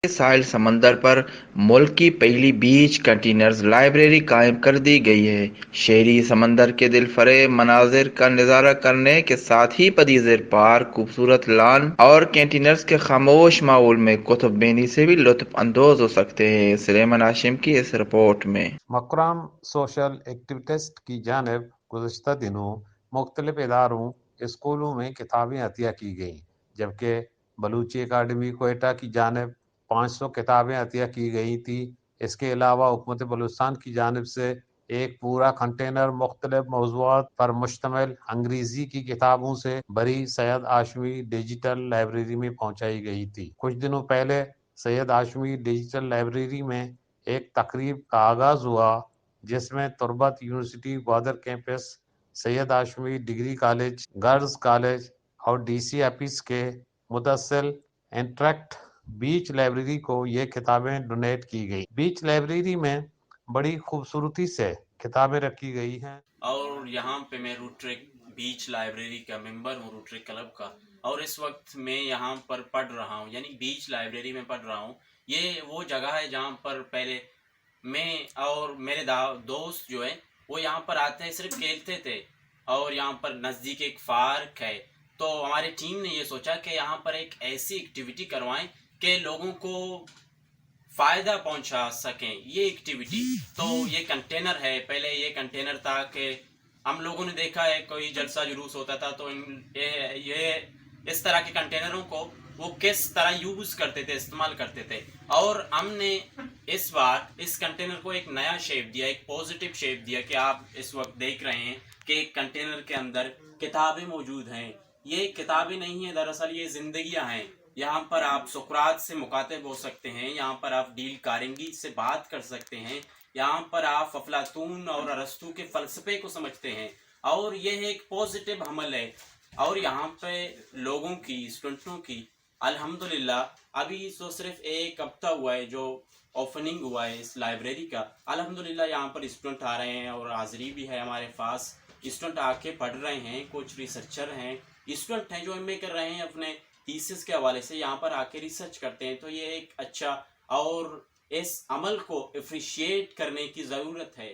ساحل سمندر پر ملک کی پہلی بیچ کنٹینرز لائبریری قائم کر دی گئی ہے۔ شہری سمندر کے دل فریب مناظر کا نظارہ کرنے کے ساتھ ہی پدیدہ زیر پارک، خوبصورت لان اور کنٹینرز کے خاموش ماحول میں کتب بینی سے بھی لطف اندوز ہو سکتے ہیں۔ سلیمان ہاشم کی اس رپورٹ میں۔ مکرم سوشل ایکٹیویسٹ کی جانب گزشتہ دنوں مختلف اداروں، اسکولوں میں کتابیں عطیہ کی گئیں، جبکہ بلوچی اکیڈمی کوئٹہ کی جانب 500 کتابیں عطیہ کی گئی تھیں۔ اس کے علاوہ حکومت بلوچستان کی جانب سے ایک پورا کنٹینر مختلف موضوعات پر مشتمل انگریزی کی کتابوں سے بھری سید ہاشمی ڈیجیٹل لائبریری میں پہنچائی گئی تھی۔ کچھ دنوں پہلے سید ہاشمی ڈیجیٹل لائبریری میں ایک تقریب کا آغاز ہوا، جس میں Turbat university Gwadar campus, Syed Hashmi degree college, girls college اور ڈی سی آفس کے متصل انٹریکٹ بیچ لائبریری کو یہ کتابیں ڈونیٹ کی گئی۔ بیچ لائبریری میں بڑی خوبصورتی سے کتابیں رکھی گئی ہیں۔ اور یہاں پہ میں روٹریک بیچ لائبریری کا ممبر ہوں، روٹریک کلب کا، اور اس وقت میں یہاں پر پڑھ رہا ہوں، یعنی بیچ لائبریری میں پڑھ رہا ہوں۔ یہ وہ جگہ ہے جہاں پر پہلے میں اور میرے دوست جو ہیں وہ یہاں پر آتے ہیں، صرف کھیلتے تھے، اور یہاں پر نزدیک ایک پارک ہے، تو ہماری ٹیم نے یہ سوچا کہ یہاں پر ایک ایسی ایکٹیویٹی کروائیں کہ لوگوں کو فائدہ پہنچا سکیں۔ یہ ایکٹیویٹی تو یہ کنٹینر ہے، پہلے یہ کنٹینر تھا کہ ہم لوگوں نے دیکھا ہے کوئی جلسہ جلوس ہوتا تھا تو یہ اس طرح کے کنٹینروں کو وہ کس طرح یوز کرتے تھے، استعمال کرتے تھے، اور ہم نے اس بار اس کنٹینر کو ایک نیا شیپ دیا، ایک پوزیٹیو شیپ دیا کہ آپ اس وقت دیکھ رہے ہیں کہ ایک کنٹینر کے اندر کتابیں موجود ہیں۔ یہ کتابیں نہیں ہیں، دراصل یہ زندگیاں ہیں۔ یہاں پر آپ سقراط سے مخاطب ہو سکتے ہیں، یہاں پر آپ ڈیل کارنگی سے بات کر سکتے ہیں، یہاں پر آپ افلاطون اور ارسطو کے فلسفے کو سمجھتے ہیں، اور یہ ایک پوزیٹیو عمل ہے۔ اور یہاں پہ لوگوں کی، اسٹوڈنٹوں کی الحمدللہ ابھی تو صرف ایک ہفتہ ہوا ہے جو اوپننگ ہوا ہے اس لائبریری کا، الحمدللہ یہاں پر اسٹوڈنٹ آ رہے ہیں، اور حاضری بھی ہے ہمارے پاس، اسٹوڈنٹ آ کے پڑھ رہے ہیں، کچھ ریسرچر ہیں، اسٹوڈنٹ ہیں جو ایم اے کر رہے ہیں، اپنے تھیسس کے حوالے سے یہاں پر آ کے ریسرچ کرتے ہیں۔ تو یہ ایک اچھا، اور اس عمل کو اپریشیٹ کرنے کی ضرورت ہے۔